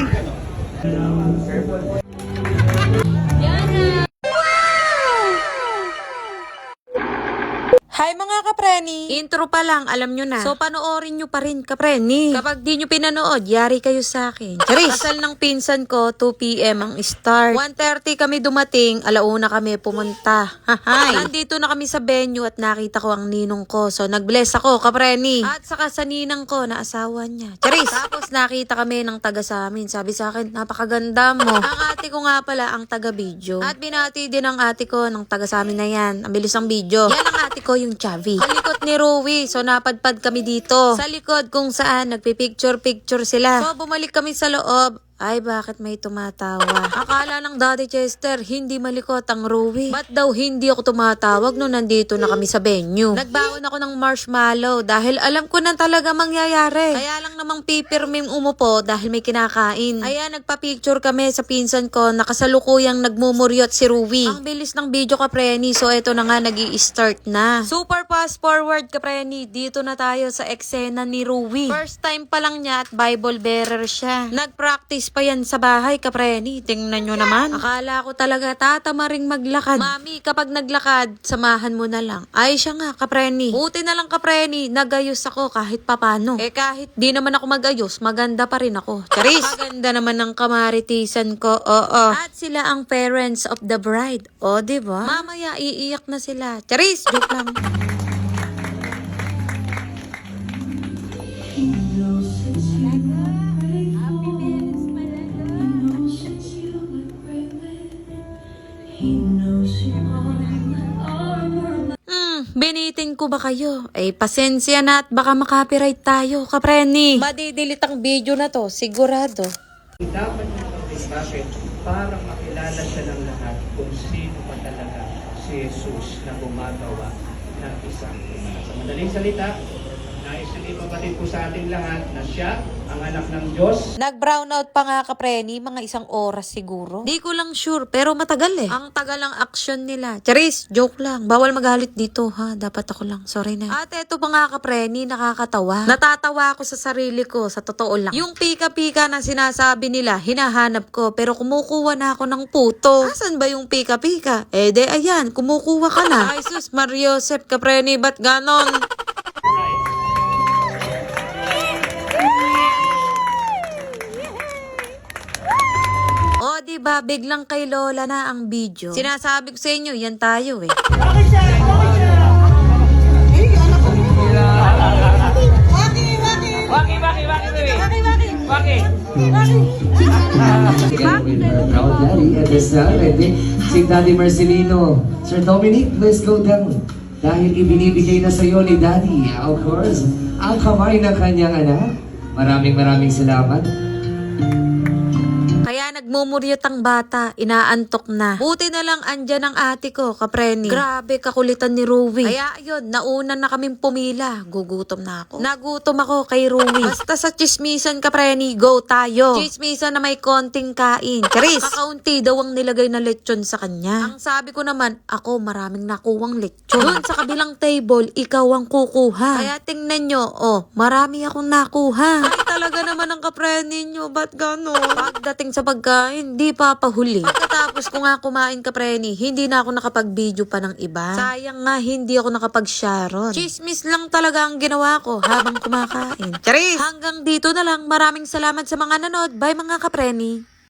Preni. Hi mga kapreni! Intro pa lang, alam nyo na. So panoorin nyo pa rin kapreni. Kapag di nyo pinanood, yari kayo sa akin. Charis! Kasal ng pinsan ko, 2 PM ang start. 1:30 kami dumating, 1:00 kami pumunta. Hahay! Nandito na kami sa venue at nakita ko ang ninong ko. So nag-bless ako kapreni. At saka sa ninang ko na asawa niya. Charis! Tapos nakita kami ng taga sa amin. Sabi sa akin, napakaganda mo. Ang ate ko nga pala ang taga-video. At binati din ang ate ko ng taga sa amin na yan. Ang bilis ang video. Yan ang ate ko, yung Chavi. Sa likod ni Rui, so napadpad kami dito. Sa likod kung saan nagpipicture-picture sila. So bumalik kami sa loob. Ay, bakit may tumatawa? Akala ng Daddy Chester, hindi malikot ang Rui. Ba't daw hindi ako tumatawag nung nandito na kami sa venue? Nagbaon ako ng marshmallow dahil alam ko na talaga mangyayari. Kaya lang namang pipirming umupo dahil may kinakain. Ayan, nagpa-picture kami sa pinsan ko, nakasalukuyang nagmumuryot si Rui. Ang bilis ng video kapreni, so eto na nga nag-i-start na. Super fast forward kapreni, dito na tayo sa eksena ni Rui. First time pa lang niya at Bible bearer siya. Nag-practice pa yan sa bahay, kapreni. Tingnan nyo naman. Akala ko talaga tatamaring maglakad. Mami, kapag naglakad, samahan mo na lang. Ay siya nga, kapreni. Buti na lang, kapreni. Nagayos ako kahit papano. Eh kahit di naman ako magayos, maganda pa rin ako. Charis! Maganda naman ang kamaritisan ko. Oo. At sila ang parents of the bride. O, diba? Mamaya, iiyak na sila. Charis! Joke lang. Binitin ko ba kayo? Ay, pasensya na at baka makapiright tayo, kapreni. Madidelete ang video na to, sigurado. Dapat niya pag-bakit para makilala siya ng lahat kung sino pa talaga si Jesus na gumagawa ng isang ina. Sa madaling salita, nais na ipabatid po sa ating lahat na siya ang anak ng Diyos. Nag-brownout pa nga kapreni, mga 1 oras siguro. Di ko lang sure, pero matagal eh. Ang tagal ang action nila. Charis, joke lang. Bawal magalit dito ha. Dapat ako lang. Sorry na. At eto pa nga kapreni, nakakatawa. Natatawa ako sa sarili ko, sa totoo lang. Yung pika-pika na sinasabi nila, hinahanap ko, pero kumukuha na ako ng puto. Asan ba yung pika-pika? Eh de ayan, kumukuha ka na. Ay sus, Mariosep kapreni, ba't ganon? O, diba, biglang kay Lola na ang video. Sinasabi ko sa inyo, yan tayo eh. Bakit siya? Bakit siya? Eh, anak ko. Waki, waki. Waki, waki, waki, baby. Waki, waki. Waki. Proud Daddy, at this ready, si Daddy Marcelino. Sir Dominic, please go down. Dahil ibinibigay na sa iyo ni Daddy, of course, ang kamay ng kanyang anak. Maraming salamat. Kaya nagmumuryot ang bata, inaantok na. Buti na lang andyan ang ate ko, kapreni. Grabe, kakulitan ni Rui. Kaya ayun, nauna na kaming pumila. Gugutom na ako. Nagutom ako kay Rui. Basta sa chismisan, kapreni, go tayo. Chismisan na may konting kain. Charis, kakaunti daw ang nilagay na lechon sa kanya. Ang sabi ko naman, ako maraming nakuwang lechon. Doon sa kabilang table, ikaw ang kukuha. Kaya tingnan nyo, oh, marami akong nakuha. Ay, talaga naman ang kapreni nyo, ba't gano'n? Pagdating sa pagkain, di pa pahuli. Pagkatapos ko nga kumain kapreni, hindi na ako nakapag-video pa ng iba. Sayang nga, hindi ako nakapag-sharon. Chismis lang talaga ang ginawa ko habang kumakain. Charis! Hanggang dito na lang. Maraming salamat sa mga nanood. Bye mga kapreni!